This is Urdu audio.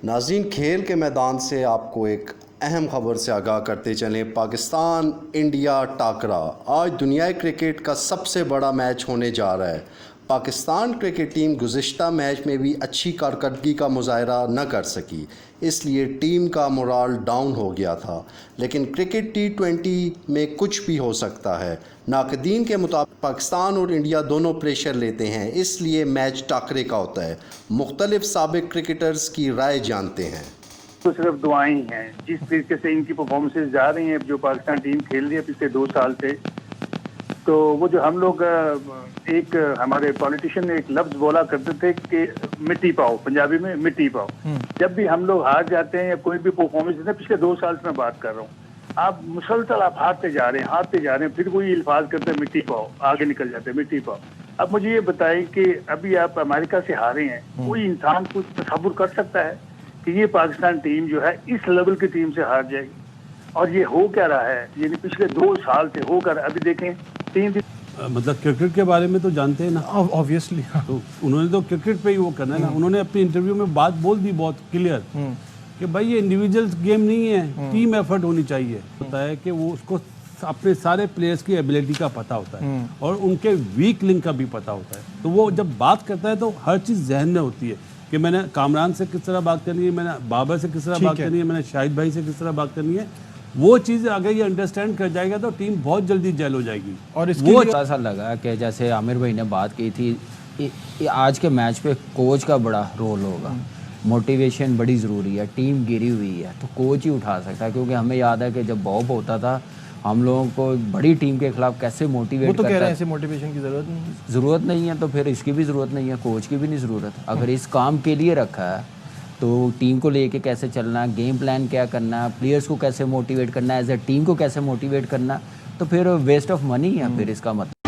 ناظرین، کھیل کے میدان سے آپ کو ایک اہم خبر سے آگاہ کرتے چلیں۔ پاکستان انڈیا ٹاکرا آج دنیائے کرکٹ کا سب سے بڑا میچ ہونے جا رہا ہے۔ پاکستان کرکٹ ٹیم گزشتہ میچ میں بھی اچھی کارکردگی کا مظاہرہ نہ کر سکی، اس لیے ٹیم کا مورال ڈاؤن ہو گیا تھا۔ لیکن کرکٹ T20 میں کچھ بھی ہو سکتا ہے۔ ناقدین کے مطابق پاکستان اور انڈیا دونوں پریشر لیتے ہیں، اس لیے میچ ٹاکرے کا ہوتا ہے۔ مختلف سابق کرکٹرز کی رائے جانتے ہیں۔ تو صرف دعائیں ہی ہیں۔ جس طریقے سے ان کی پرفارمنسز جا رہی ہیں، جو پاکستان ٹیم کھیل رہی ہے پچھلے 2 سال سے، تو وہ جو ہم لوگ ایک ہمارے پولیٹیشین نے ایک لفظ بولا کرتے تھے کہ مٹی پاؤ، پنجابی میں مٹی پاؤ۔ جب بھی ہم لوگ ہار جاتے ہیں یا کوئی بھی پرفارمنس دیتے ہیں، پچھلے 2 سال سے میں بات کر رہا ہوں، آپ مسلسل آپ ہارتے جا رہے ہیں، پھر وہی الفاظ کرتے ہیں مٹی پاؤ، آگے نکل جاتے ہیں مٹی پاؤ۔ اب مجھے یہ بتائیں کہ ابھی آپ امریکہ سے ہارے ہیں، کوئی انسان کچھ تصور کر سکتا ہے کہ یہ پاکستان ٹیم جو ہے اس لیول کی ٹیم سے ہار جائے گی؟ اور یہ ہو کیا رہا ہے، یعنی پچھلے 2 سال سے ہو کر ابھی دیکھیں 3 دن مطلب کرکٹ کے بارے میں تو جانتے ہیں نا، آبویسلی تو انہوں نے تو کرکٹ پہ ہی وہ کرنا ہے نا۔ انہوں نے اپنی انٹرویو میں بات بول دی بہت کلیئر کہ بھائی یہ انڈیویجول گیم نہیں ہے، ٹیم ایفرٹ ہونی چاہیے۔ ہوتا ہے کہ وہ اس کو اپنے سارے پلیئرز کی ایبیلٹی کا پتہ ہوتا ہے اور ان کے ویک لنک کا بھی پتہ ہوتا ہے، تو وہ جب بات کرتا ہے تو ہر چیز ذہن میں ہوتی ہے کہ میں نے کامران سے کس طرح بات کرنی ہے، میں نے بابر سے کس طرح بات کرنی ہے، میں نے شاہد بھائی سے کس طرح بات کرنی ہے۔ وہ چیز اگر یہ انڈرسٹینڈ کر جائے گا تو ٹیم بہت جلدی جیل ہو جائے گی۔ اور اس وہ ایسا لگا کہ جیسے عامر بھائی نے بات کی تھی، آج کے میچ پہ کوچ کا بڑا رول ہوگا، موٹیویشن بڑی ضروری ہے۔ ٹیم گری ہوئی ہے تو کوچ ہی اٹھا سکتا ہے، کیونکہ ہمیں یاد ہے کہ جب بوب ہوتا تھا ہم لوگوں کو بڑی ٹیم کے خلاف کیسے موٹیویٹ وہ تو کہہ رہے کرتا ہیں ہے۔ ایسے موٹیویشن کی ضرورت نہیں ہے تو پھر اس کی بھی ضرورت نہیں ہے، کوچ کی بھی نہیں ضرورت۔ اگر اس کام کے لیے رکھا ہے تو ٹیم کو لے کے کیسے چلنا ہے، گیم پلان کیا کرنا ہے، پلیئرز کو کیسے موٹیویٹ کرنا ہے، ایز اے ٹیم کو کیسے موٹیویٹ کرنا ہے، تو پھر ویسٹ آف منی ہے پھر اس کا مطلب۔